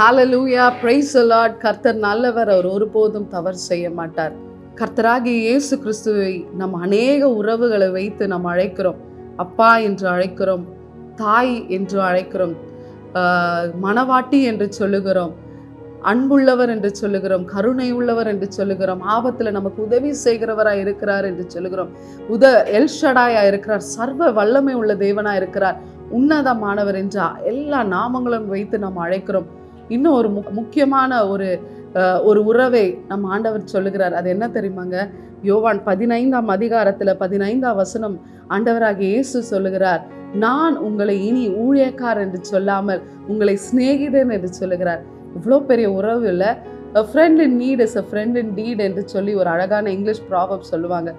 Hallelujah, praise the Lord. கர்த்தர் நல்லவர், அவர் ஒருபோதும் தவறு செய்ய மாட்டார். கர்த்தராகிய இயேசு கிறிஸ்துவை நம் அநேக உறவுகளை வைத்து நாம் அழைக்கிறோம். அப்பா என்று அழைக்கிறோம், தாய் என்று அழைக்கிறோம், மணவாட்டி என்று சொல்லுகிறோம், அன்புள்ளவர் என்று சொல்லுகிறோம், கருணை உள்ளவர் என்று சொல்லுகிறோம், ஆபத்தில் நமக்கு உதவி செய்கிறவராய் இருக்கிறார் என்று சொல்லுகிறோம், எல்ஷடாயா இருக்கிறார், சர்வ வல்லமை உள்ள தேவனாய் இருக்கிறார், உன்னதமானவர் என்ற எல்லா நாமங்களும் வைத்து நாம் அழைக்கிறோம். இன்னும் ஒரு முக்கியமான ஒரு உறவை நம் ஆண்டவர் சொல்லுகிறார். அது என்ன தெரியுமாங்க? யோவான் 15ஆம் அதிகாரத்தில் 15ஆம் வசனம் ஆண்டவராகிய இயேசு சொல்லுகிறார், நான் உங்களை இனி ஊழியக்கார் என்று சொல்லாமல் உங்களை சிநேகிதன் என்று சொல்லுகிறார். இவ்வளோ பெரிய உறவு இல்லை. A friend in need is a friend indeed என்று சொல்லி ஒரு அழகான இங்கிலீஷ் ப்ராவர்ப் சொல்லுவாங்க.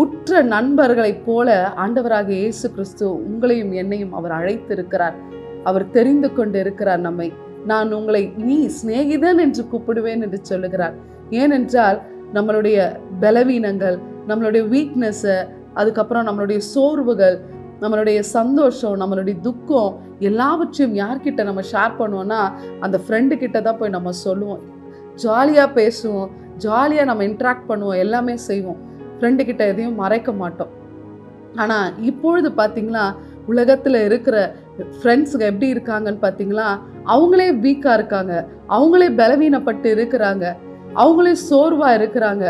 உற்ற நண்பர்களைப் போல ஆண்டவராகிய இயேசு கிறிஸ்து உங்களையும் என்னையும் அவர் அழைத்திருக்கிறார். அவர் தெரிந்து கொண்டு இருக்கிறார் நம்மை. நான் உங்களை நீ சிநேகிதன் என்று கூப்பிடுவேன் என்று சொல்லுகிறார். ஏனென்றால் நம்மளுடைய பலவீனங்கள், நம்மளுடைய வீக்னஸ்ஸை, அதுக்கப்புறம் நம்மளுடைய சோர்வுகள், நம்மளுடைய சந்தோஷம், நம்மளுடைய துக்கம் எல்லாவற்றையும் யார்கிட்ட நம்ம ஷேர் பண்ணுவோம்னா அந்த ஃப்ரெண்டு கிட்ட தான் போய் நம்ம சொல்லுவோம். ஜாலியாக பேசுவோம், ஜாலியாக நம்ம இன்ட்ராக்ட் பண்ணுவோம், எல்லாமே செய்வோம். ஃப்ரெண்டு கிட்ட எதையும் மறைக்க மாட்டோம். ஆனால் இப்பொழுது பார்த்தீங்களா, உலகத்தில் இருக்கிற ஃப்ரெண்ட்ஸுங்க எப்படி இருக்காங்கன்னு பார்த்தீங்களா, அவங்களே வீக்காக இருக்காங்க, அவங்களே பலவீனப்பட்டு இருக்கிறாங்க, அவங்களே சோர்வாக இருக்கிறாங்க.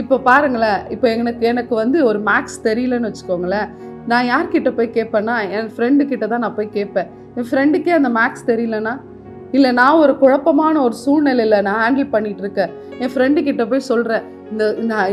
இப்போ பாருங்களேன், இப்போ எனக்கு வந்து ஒரு மேக்ஸ் தெரியலன்னு வச்சுக்கோங்களேன், நான் யார்கிட்ட போய் கேட்பேன்னா என் ஃப்ரெண்டு கிட்ட தான் நான் போய் கேட்பேன். என் ஃப்ரெண்டுக்கே அந்த மேக்ஸ் தெரியலனா, இல்லை நான் ஒரு குழப்பமான ஒரு சூழ்நிலையில் நான் ஹேண்டில் பண்ணிகிட்டு இருக்கேன், என் ஃப்ரெண்டு கிட்ட போய் சொல்கிறேன்,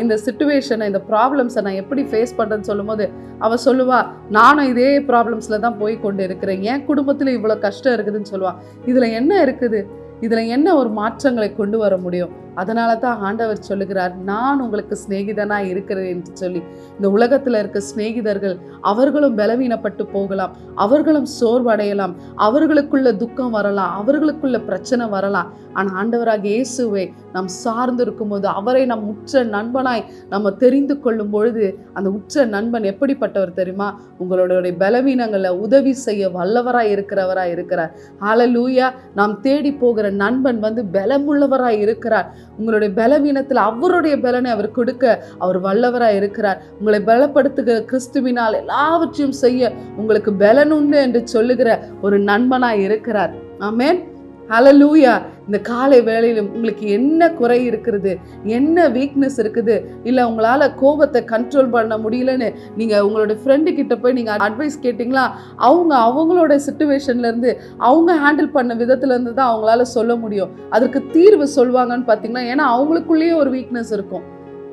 இந்த சிச்சுவேஷனை, இந்த ப்ராப்ளம்ஸை நான் எப்படி ஃபேஸ் பண்ணுறேன்னு சொல்லும்போது அவள் சொல்லுவா, நானும் இதே ப்ராப்ளம்ஸில் தான் போய் கொண்டு இருக்கிறேன், என் குடும்பத்தில் இவ்வளோ கஷ்டம் இருக்குதுன்னு சொல்லுவாள். இதில் என்ன இருக்குது? இதில் என்ன ஒரு மாற்றங்களை கொண்டு வர முடியும்? அதனால தான் ஆண்டவர் சொல்லுகிறார், நான் உங்களுக்கு சிநேகிதனாக இருக்கிறேன் என்று சொல்லி. இந்த உலகத்தில் இருக்க சிநேகிதர்கள் அவர்களும் பலவீனப்பட்டு போகலாம், அவர்களும் சோர்வடையலாம், அவர்களுக்குள்ள துக்கம் வரலாம், அவர்களுக்குள்ள பிரச்சனை வரலாம். ஆனால் ஆண்டவராகிய இயேசுவை நாம் சார்ந்து இருக்கும்போது, அவரை நம் உற்ற நண்பனாய் நம்ம தெரிந்து கொள்ளும் பொழுது, அந்த உற்ற நண்பன் எப்படிப்பட்டவர் தெரியுமா? உங்களுடைய பலவீனங்களை உதவி செய்ய வல்லவராய் இருக்கிறவராய் இருக்கிறார். ஹல்லேலூயா. நாம் தேடி போகிற நண்பன் வந்து பலமுள்ளவராய் இருக்கிறார். உங்களுடைய பலவீனத்தில் அவருடைய பலனை அவர் கொடுக்க அவர் வல்லவராய் இருக்கிறார். உங்களை பலப்படுத்துகிற கிறிஸ்துவினால் எல்லாவற்றையும் செய்ய உங்களுக்கு பலன் உண்டு என்று சொல்லுகிற ஒரு நண்பனாய் இருக்கிறார். ஆமென். ஹல்லேலூயா. இந்த காலை வேளையிலும் உங்களுக்கு என்ன குறை இருக்கிறது, என்ன வீக்னஸ் இருக்குது, இல்லை உங்களால் கோபத்தை கண்ட்ரோல் பண்ண முடியலன்னு நீங்கள் உங்களோட ஃப்ரெண்டு கிட்ட போய் நீங்கள் அட்வைஸ் கேட்டிங்களா, அவங்களோட சிச்சுவேஷன்லேருந்து, அவங்க ஹேண்டில் பண்ண விதத்துலேருந்து தான் அவங்களால சொல்ல முடியும். அதற்கு தீர்வு சொல்லுவாங்கன்னு பார்த்தீங்கன்னா, ஏன்னா அவங்களுக்குள்ளேயே ஒரு வீக்னஸ் இருக்கும்,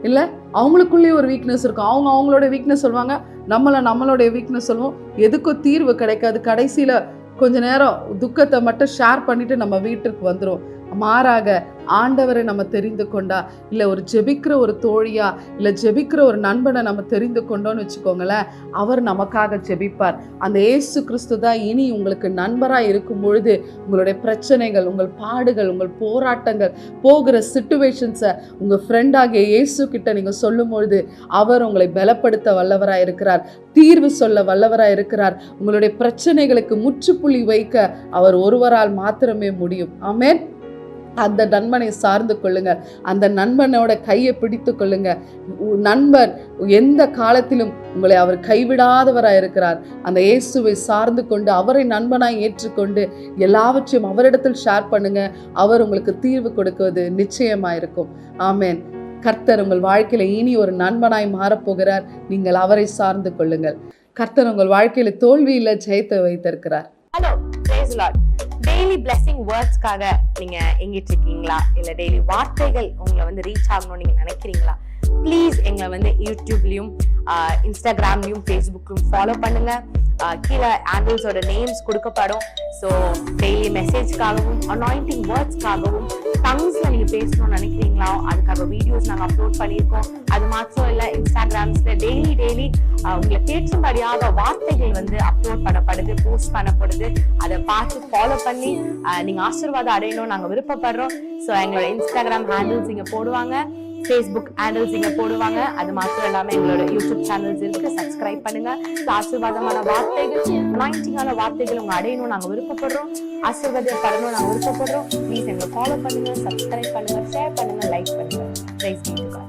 இல்லை அவங்களுக்குள்ளேயே ஒரு வீக்னஸ் இருக்கும். அவங்களோட வீக்னஸ் சொல்லுவாங்க, நம்மளுடைய வீக்னஸ் சொல்லுவோம். எதுக்கும் தீர்வு கிடைக்காது. கடைசியில் கொஞ்ச நேரம் துக்கத்தை மட்டும் ஷேர் பண்ணிட்டு நம்ம வீட்டுக்கு வந்துடுவோம். மாறாக ஆண்டவரை நம்ம தெரிந்து கொண்டா, இல்லை ஒரு ஜெபிக்கிற ஒரு தோழியா, இல்லை ஜெபிக்கிற ஒரு நண்பனை நம்ம தெரிந்து கொண்டோன்னு வச்சுக்கோங்களேன், அவர் நமக்காக ஜெபிப்பார். அந்த இயேசு கிறிஸ்து தான் இனி உங்களுக்கு நண்பராக இருக்கும் பொழுது உங்களுடைய பிரச்சனைகள், உங்கள் பாடுகள், உங்கள் போராட்டங்கள், போகிற சிச்சுவேஷன்ஸை உங்கள் ஃப்ரெண்டாகிய இயேசு கிட்ட நீங்கள் சொல்லும் பொழுது அவர் உங்களை பலப்படுத்த வல்லவராக இருக்கிறார், தீர்வு சொல்ல வல்லவராக இருக்கிறார். உங்களுடைய பிரச்சனைகளுக்கு முற்றுப்புள்ளி வைக்க அவர் ஒருவரால் மாத்திரமே முடியும். ஆமென். அந்த நண்பனை சார்ந்து கொள்ளுங்க, அந்த நண்பனோட கையை பிடித்து கொள்ளுங்க. நண்பன் எந்த காலத்திலும் உங்களை அவர் கைவிடாதவராக இருக்கிறார். அந்த இயேசுவை சார்ந்து கொண்டு அவரை நண்பனாய் ஏற்றுக்கொண்டு எல்லாவற்றையும் அவரிடத்தில் ஷேர் பண்ணுங்க. அவர் உங்களுக்கு தீர்வு கொடுக்குவது நிச்சயமாயிருக்கும். ஆமென். கர்த்தர் உங்கள் வாழ்க்கையில இனி ஒரு நண்பனாய் மாறப்போகிறார். நீங்கள் அவரை சார்ந்து கொள்ளுங்கள். கர்த்தர் உங்கள் வாழ்க்கையில தோல்வியில ஜெயத்தை வைத்திருக்கிறார். Hello, praise the lord. Daily blessing வேர்ட்ஸ்க்காக நீங்க எங்கிட்டு இருக்கீங்களா, இல்ல டெய்லி வார்த்தைகள் உங்களை வந்து ரீச் ஆகணும்னு நீங்க நினைக்கிறீங்களா? ப்ளீஸ் எங்களை வந்து யூடியூப்லயும், இன்ஸ்டாகிராம்லயும், ஃபேஸ்புக்லயும் ஃபாலோ பண்ணுங்க. கீழே ஆண்டில்ஸோட நேம்ஸ் கொடுக்கப்படும். ஸோ டெய்லி மெசேஜ்க்காகவும், அனாயிண்டிங் வேர்ட்ஸ்க்காகவும், டங்ஸ்ல நீங்க பேசணும்னு நினைக்கிறீங்களா, அதுக்காக வீடியோஸ் நாங்கள் அப்லோட் பண்ணியிருக்கோம். அது மாத்திரம் இல்லை, இன்ஸ்டாகிராம்ஸ்ல டெய்லி உங்களை கேட்கும்படியாக வார்த்தைகள் வந்து அப்லோட் பண்ணப்படுது, போஸ்ட் பண்ணப்படுது. அதை பார்த்து ஃபாலோ பண்ணி நீங்க ஆசீர்வாதம் அடையணும் நாங்கள் விருப்பப்படுறோம். ஸோ எங்களோட இன்ஸ்டாகிராம் ஹேண்டில்ஸ் இங்கே போடுவாங்க. ஃபேஸ்புக் ஹேண்டில்ஸ் இங்க போடுவாங்க. அது மாத்திரம் இல்லாம எங்களோட யூடியூப் சேனல்ஸ் இருக்கு, சப்ஸ்கிரைப் பண்ணுங்க. ஆசீர்வாதமான வார்த்தைகள், அனாயிண்டிங்கான வார்த்தைகள் உங்க அடையணும் நாங்க விருப்பப்படுறோம், ஆசீர்வாதப்படணும் நாங்க விருப்பப்படுறோம். ப்ளீஸ் எங்களை ஃபாலோ பண்ணுங்க, சப்ஸ்கிரைப் பண்ணுங்க, ஷேர் பண்ணுங்க, லைக் பண்ணுங்க. Praise be to God.